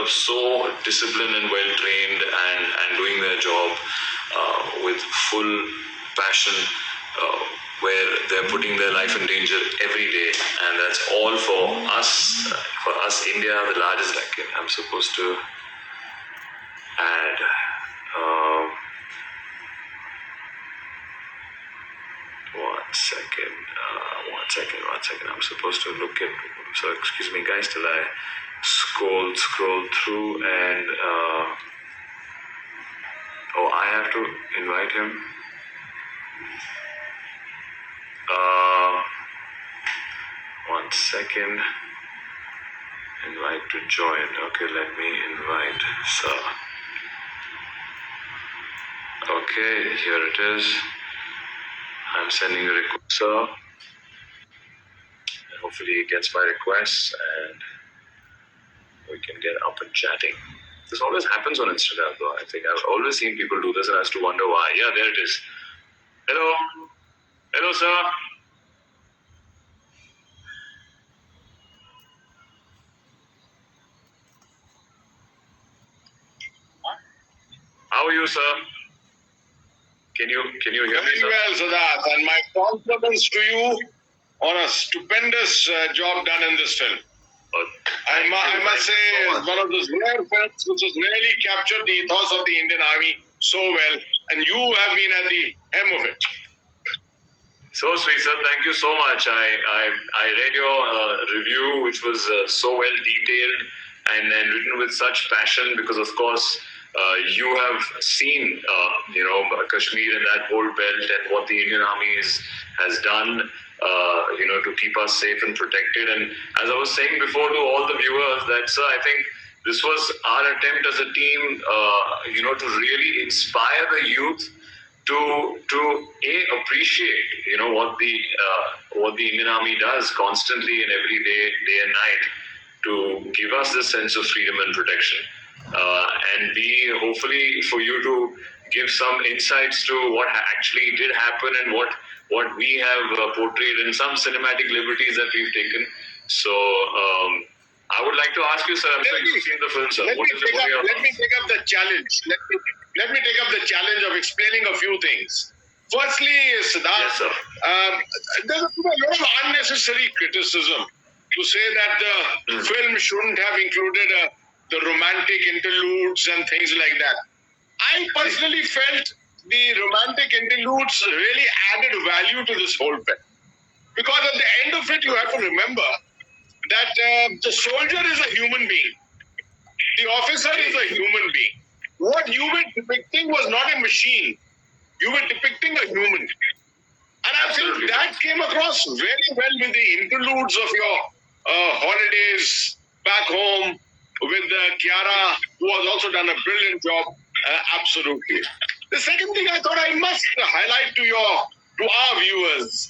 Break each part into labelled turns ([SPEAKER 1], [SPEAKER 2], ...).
[SPEAKER 1] so disciplined and well trained and doing their job with full passion, where they're putting their life in danger every day, and that's all for us, India, the largest. I'm supposed to add. One second. I'm supposed to look at. So excuse me, guys, till I scroll through and. I have to invite him. One second. Invite to join. Okay, let me invite sir. Okay, here it is. I'm sending a request, sir. And hopefully he gets my requests and we can get up and chatting. This always happens on Instagram, though. I think I've always seen people do this and I have to wonder why. Yeah, there it is. Hello. Hello, sir. How are you, sir? Can you hear me, sir?
[SPEAKER 2] Very well, Sidhart, and my compliments to you on a stupendous job done in this film. I must say, it's one of those rare films which has really captured the ethos of the Indian Army so well, and you have been at the hem of it.
[SPEAKER 1] So sweet, sir. Thank you so much. I read your review, which was so well detailed and written with such passion, because, of course, you have seen, Kashmir and that whole belt and what the Indian Army has done, to keep us safe and protected. And as I was saying before to all the viewers, that, sir, I think this was our attempt as a team, to really inspire the youth to appreciate, what the Indian Army does constantly and every day and night to give us this sense of freedom and protection. And B, hopefully for you to give some insights to what actually did happen and what we have portrayed in some cinematic liberties that we've taken. So I would like to ask you, sir, I'm sure you've seen the film, sir.
[SPEAKER 2] Let me take up the challenge. Let me take up the challenge of explaining a few things. Firstly, Sidhart,
[SPEAKER 1] yes, sir.
[SPEAKER 2] There's a lot of unnecessary criticism to say that the film shouldn't have included the romantic interludes and things like that. I personally felt the romantic interludes really added value to this whole film. Because at the end of it, you have to remember that the soldier is a human being. The officer is a human being. What you were depicting was not a machine. You were depicting a human. And I think that came across very well with the interludes of your holidays back home with Kiara, who has also done a brilliant job. Absolutely. The second thing I thought I must highlight to our viewers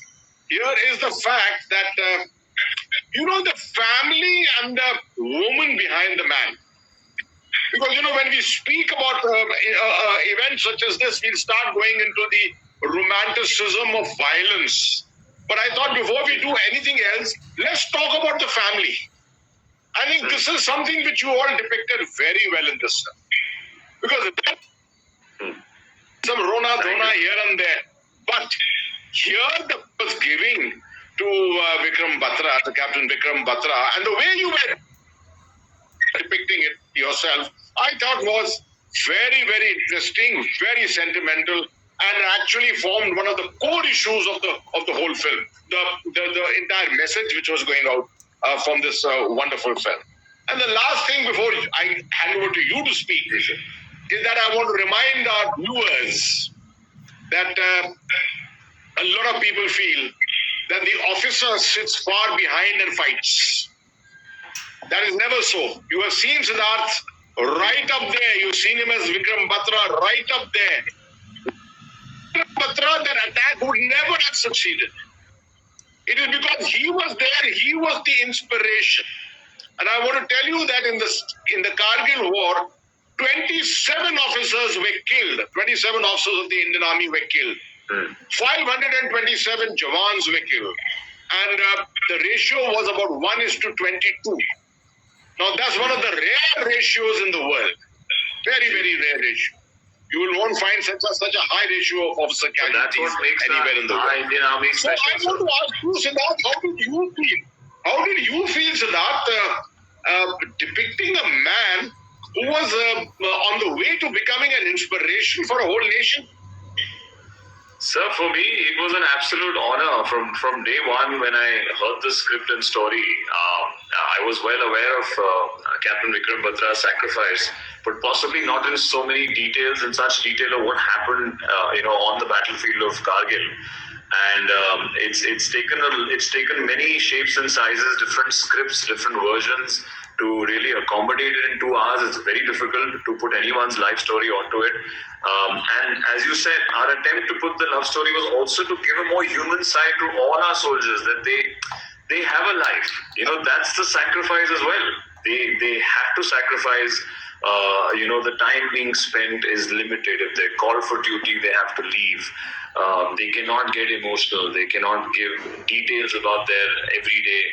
[SPEAKER 2] here is the fact that the family and the woman behind the man. Because when we speak about events such as this, we'll start going into the romanticism of violence. But I thought before we do anything else, let's talk about the family. I think this is something which you all depicted very well in this film. Because some Rona here and there. But here the was giving to Vikram Batra, the Captain Vikram Batra, and the way you were depicting it yourself, I thought was very, very interesting, very sentimental, and actually formed one of the core issues of the whole film. The entire message which was going out from this wonderful film. And the last thing before I hand over to you to speak is that I want to remind our viewers that a lot of people feel that the officer sits far behind and fights. That is never so. You have seen Sidhart right up there. You've seen him as Vikram Batra right up there. Vikram Batra, that attack would never have succeeded. It is because he was there, he was the inspiration. And I want to tell you that in the Kargil war, 27 officers were killed. 27 officers of the Indian Army were killed. 527 Jawans were killed. And the ratio was about 1:22. Now that's one of the rare ratios in the world. Very, very rare ratio. You will won't find such a high ratio of officer casualties anywhere in the world.
[SPEAKER 1] Indian Army
[SPEAKER 2] So I want to ask you, Sidhart, how did you feel? How did you feel, Sidhart, depicting a man who was on the way to becoming an inspiration for a whole nation?
[SPEAKER 1] Sir, for me, it was an absolute honor from day one when I heard the script and story. I was well aware of Captain Vikram Batra's sacrifice, but possibly not in so many details, in such detail of what happened, on the battlefield of Kargil. And it's taken many shapes and sizes, different scripts, different versions to really accommodate it in 2 hours. It's very difficult to put anyone's life story onto it. And as you said, our attempt to put the love story was also to give a more human side to all our soldiers, that they have a life. That's the sacrifice as well. They have to sacrifice. The time being spent is limited. If they're called for duty, they have to leave. They cannot get emotional. They cannot give details about their everyday,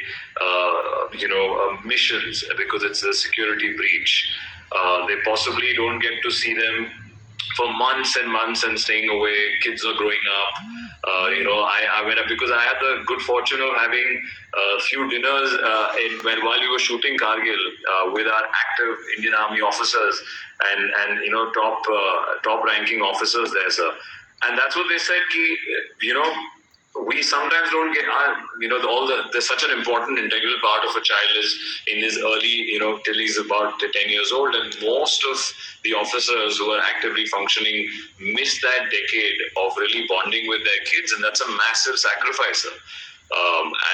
[SPEAKER 1] missions because it's a security breach. They possibly don't get to see them for months and months and staying away. Kids are growing up. I went up because I had the good fortune of having a few dinners while we were shooting Kargil with our active Indian Army officers and top ranking officers there, sir. And that's what they said. We sometimes don't get there's such an important integral part of a child is in his early, till he's about 10 years old, and most of the officers who are actively functioning miss that decade of really bonding with their kids, and that's a massive sacrifice.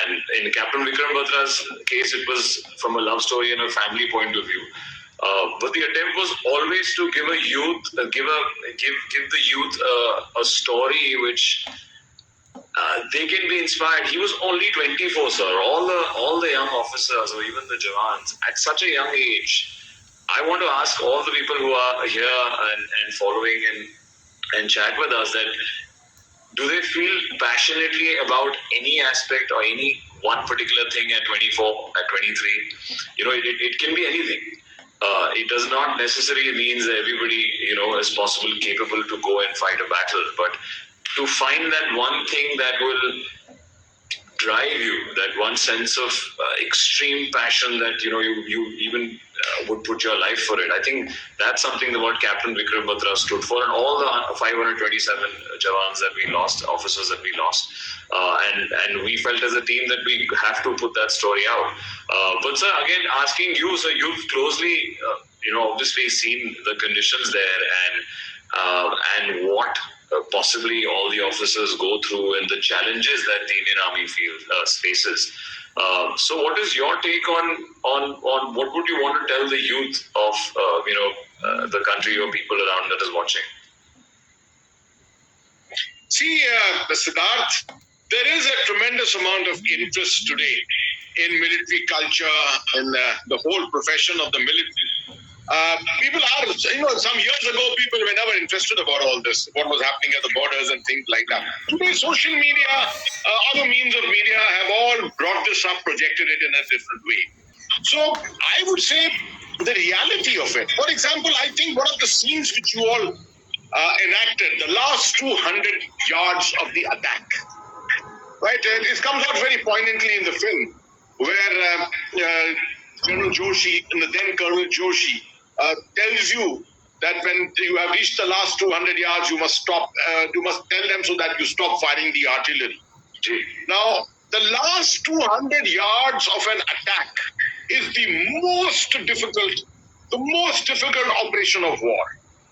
[SPEAKER 1] And in Captain Vikram Batra's case, it was from a love story and a family point of view. But the attempt was always to give the youth a story which they can be inspired. He was only 24, sir. All the young officers or even the Jawans at such a young age. I want to ask all the people who are here and following and chat with us that do they feel passionately about any aspect or any one particular thing at 24, at 23? It can be anything. It does not necessarily mean that everybody, is possible, capable to go and fight a battle, but to find that one thing that will drive you, that one sense of extreme passion that you even would put your life for it. I think that's something that what Captain Vikram Batra stood for, and all the 527 Jawans that we lost, officers that we lost, and we felt as a team that we have to put that story out. But sir, again, asking you, sir, you've closely, obviously seen the conditions there and what possibly all the officers go through and the challenges that the Indian Army faces. So what is your take on what would you want to tell the youth of the country or people around that is watching?
[SPEAKER 2] See, Sidhart, there is a tremendous amount of interest today in military culture, in the whole profession of the military. People are, some years ago, people were never interested about all this, what was happening at the borders and things like that. Today, social media, other means of media have all brought this up, projected it in a different way. So I would say the reality of it. For example, I think one of the scenes which you all enacted, the last 200 yards of the attack, right? It comes out very poignantly in the film, where Colonel Joshi, and the then Colonel Joshi, tells you that when you have reached the last 200 yards, you must stop. You must tell them so that you stop firing the artillery. Now, the last 200 yards of an attack is the most difficult operation of war,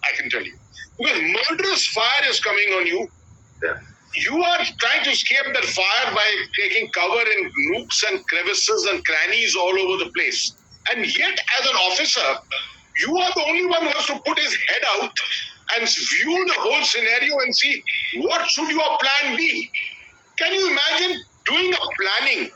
[SPEAKER 2] I can tell you. Because murderous fire is coming on you.
[SPEAKER 1] Yeah.
[SPEAKER 2] You are trying to escape that fire by taking cover in nooks and crevices and crannies all over the place. And yet, as an officer, you are the only one who has to put his head out and view the whole scenario and see what should your plan be. Can you imagine doing a planning?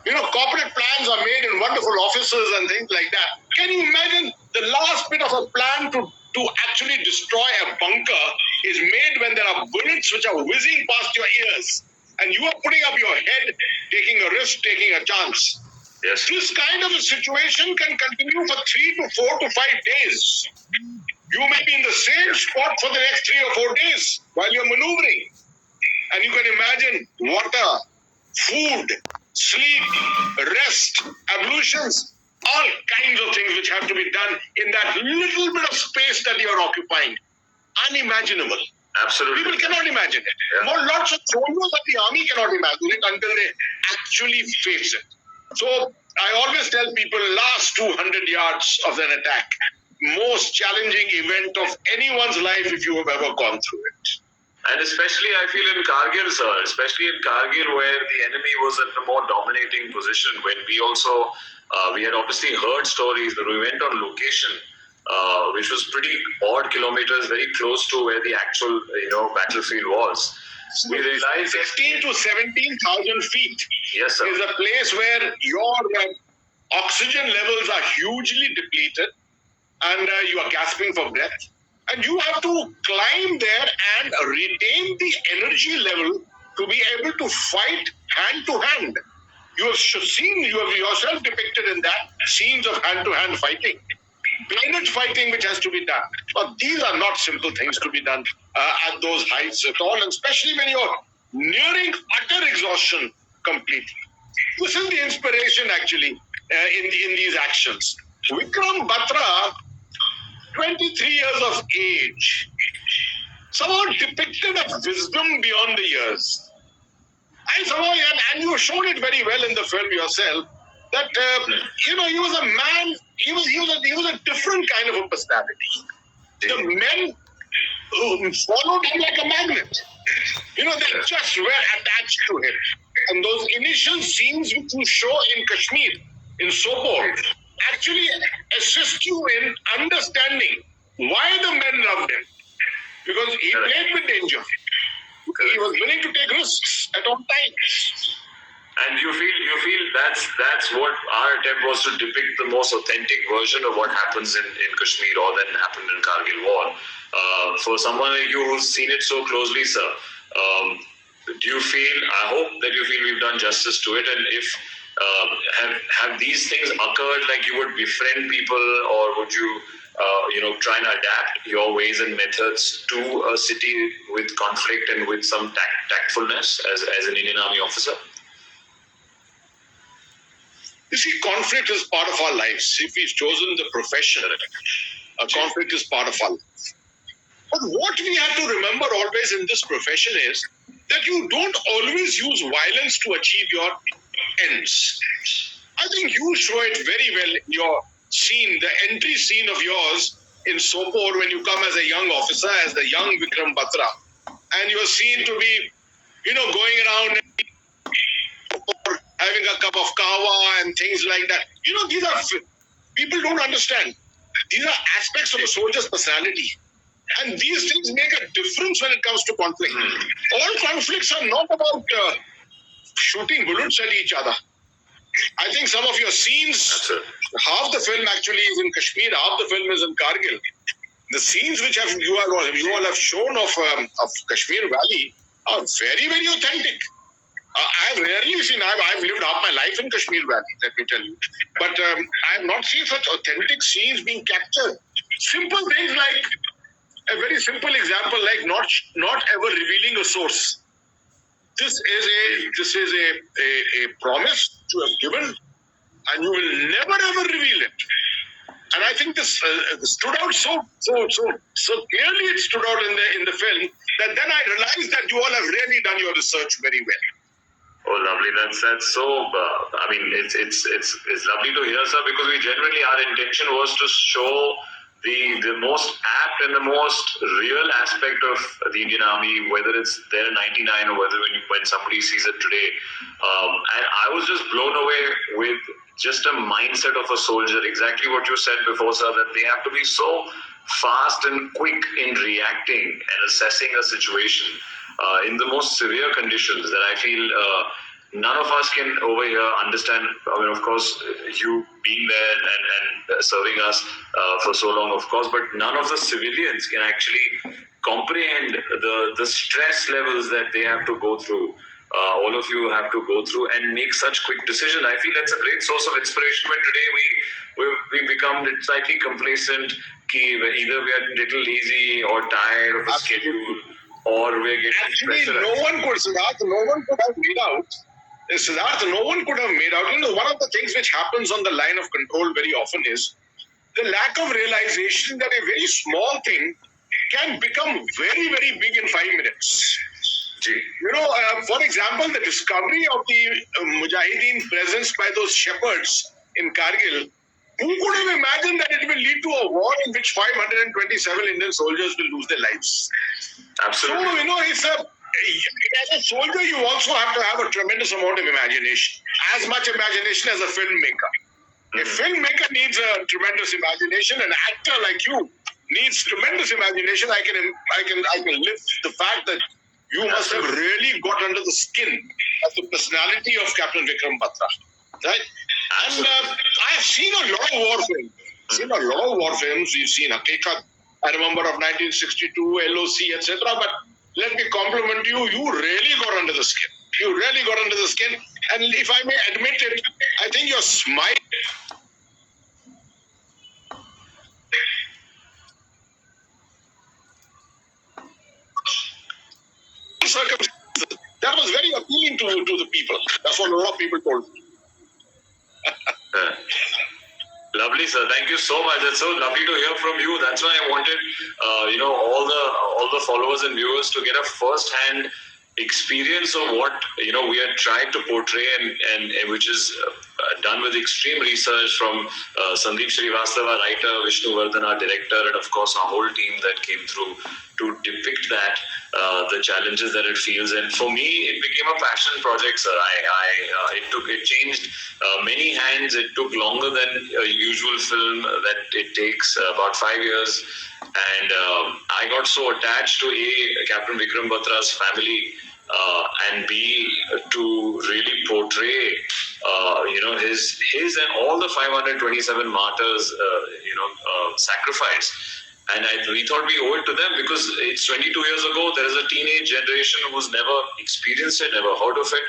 [SPEAKER 2] Corporate plans are made in wonderful offices and things like that. Can you imagine the last bit of a plan to actually destroy a bunker is made when there are bullets which are whizzing past your ears and you are putting up your head, taking a risk, taking a chance.
[SPEAKER 1] Yes.
[SPEAKER 2] This kind of a situation can continue for 3 to 4 to 5 days. You may be in the same spot for the next 3 or 4 days while you're maneuvering. And you can imagine water, food, sleep, rest, ablutions, all kinds of things which have to be done in that little bit of space that you're occupying. Unimaginable.
[SPEAKER 1] Absolutely.
[SPEAKER 2] People cannot imagine it.
[SPEAKER 1] Yeah.
[SPEAKER 2] Lots of soldiers of the army cannot imagine it until they actually face it. So I always tell people, last 200 yards of an attack, most challenging event of anyone's life if you have ever gone through it.
[SPEAKER 1] And especially, I feel in Kargil, sir, especially in Kargil, where the enemy was at a more dominating position, when we also, we had obviously heard stories, but we went on location, which was pretty odd kilometers, very close to where the actual, battlefield was. We realized
[SPEAKER 2] 16 to 17,000 feet
[SPEAKER 1] yes, sir.
[SPEAKER 2] is a place where your oxygen levels are hugely depleted and you are gasping for breath. And you have to climb there and retain the energy level to be able to fight hand to hand. You have yourself depicted in that scenes of hand to hand fighting, bayonet fighting, which has to be done. But these are not simple things to be done at those heights at all, and especially when you're nearing utter exhaustion completely. This is the inspiration actually in these actions. Vikram Batra, 23 years of age, somehow depicted a wisdom beyond the years. And you showed it very well in the film yourself, that he was a man, he was a different kind of a personality. The men followed him like a magnet. They just were attached to him. And those initial scenes which you show in Kashmir, in Sopor, actually assist you in understanding why the men loved him. Because he played with danger. He was willing to take risks at all times.
[SPEAKER 1] And you feel that's what our attempt was, to depict the most authentic version of what happens in Kashmir, or then happened in Kargil War. For someone like you who's seen it so closely, sir, I hope that you feel we've done justice to it, and if have these things occurred, like you would befriend people, or would you try and adapt your ways and methods to a city with conflict and with some tactfulness as an Indian Army officer?
[SPEAKER 2] You see, conflict is part of our lives. If we've chosen the profession, conflict is part of our life. But what we have to remember always in this profession is that you don't always use violence to achieve your ends. I think you show it very well in your scene, the entry scene of yours in Sopor, when you come as a young officer, as the young Vikram Batra, and you're seen to be, going around and having a cup of kahwa and things like that. These are, people don't understand. These are aspects of a soldier's personality. And these things make a difference when it comes to conflict. All conflicts are not about shooting bullets at each other. I think some of your scenes, half the film actually is in Kashmir, half the film is in Kargil. The scenes which you all have shown of Kashmir Valley are very, very authentic. I've rarely seen, I've lived half my life in Kashmir Valley, let me tell you. But I have not seen such authentic scenes being captured. Simple things like, a very simple example, like not ever revealing a source. This is a promise you have given, and you will never ever reveal it. And I think this stood out so clearly. It stood out in the film that then I realized that you all have really done your research very well.
[SPEAKER 1] Oh, lovely. That's so. It's lovely to hear, sir, because we generally, our intention was to show the most apt and the most real aspect of the Indian Army, whether it's there in '99 or whether when somebody sees it today. And I was just blown away with just a mindset of a soldier. Exactly what you said before, sir, that they have to be so fast and quick in reacting and assessing a situation in the most severe conditions that I feel none of us can over here understand. I mean, of course, you being there and serving us for so long, of course, but none of the civilians can actually comprehend the stress levels that they have to go through all of you have to go through and make such quick decisions. I feel that's a great source of inspiration when today we become slightly complacent. Either we are a little lazy or tired of a schedule, or we're getting
[SPEAKER 2] Actually,
[SPEAKER 1] pressurized.
[SPEAKER 2] no one could have made out. Sidharth, no one could have made out. One of the things which happens on the line of control very often is the lack of realization that a very small thing can become very, very big in 5 minutes. For example, the discovery of the Mujahideen presence by those shepherds in Kargil, who could have imagined that it will lead to a war in which 527 Indian soldiers will lose their lives?
[SPEAKER 1] Absolutely.
[SPEAKER 2] So, as a soldier, you also have to have a tremendous amount of imagination, as much imagination as a filmmaker. A filmmaker needs a tremendous imagination. An actor like you needs tremendous imagination. I can lift the fact that you must have really got under the skin of the personality of Captain Vikram Batra, right? And I have seen a lot of war films. We've seen Hakikat, I remember, of 1962, LOC, etc. But let me compliment you. You really got under the skin. And if I may admit it, I think your smile circumstances, that was very appealing to the people. That's what a lot of people told me.
[SPEAKER 1] Lovely, sir. Thank you so much. It's so lovely to hear from you. That's why I wanted, all the followers and viewers to get a first-hand experience of what we are trying to portray, and which is done with extreme research from Sandeep Srivastava, writer, Vishnu Vardhan, our director, and of course our whole team that came through to depict that, the challenges that it feels. And for me, it became a passion project, sir. It changed many hands. It took longer than a usual film that it takes, about 5 years. And I got so attached to Captain Vikram Batra's family, and B, to really portray his and all the 527 martyrs sacrifice. And we thought we owe it to them, because it's 22 years ago. There is a teenage generation who's never experienced it, never heard of it,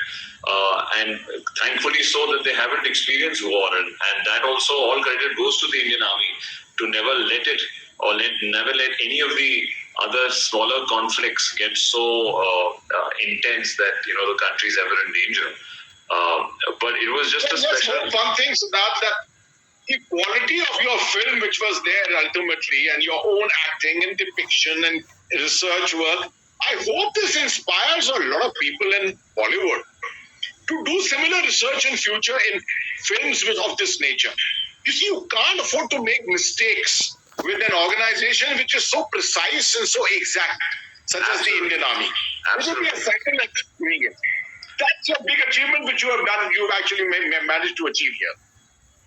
[SPEAKER 1] and thankfully so that they haven't experienced war. And that also, all credit goes to the Indian Army to never let it, or never let any of the other smaller conflicts get so intense that the country is ever in danger. But it was just a special.
[SPEAKER 2] One thing, Siddharth, that the quality of your film, which was there ultimately, and your own acting and depiction and research work, I hope this inspires a lot of people in Bollywood to do similar research in future in films of this nature. You see, you can't afford to make mistakes with an organization which is so precise and so exact, such as the Indian Army. It would be a second at doing it. That's a big achievement which you have done. You've actually managed to achieve here.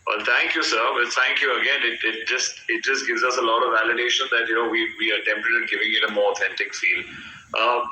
[SPEAKER 1] Well, thank you, sir. Well, thank you again. It just gives us a lot of validation that we are attempted at giving it a more authentic feel. But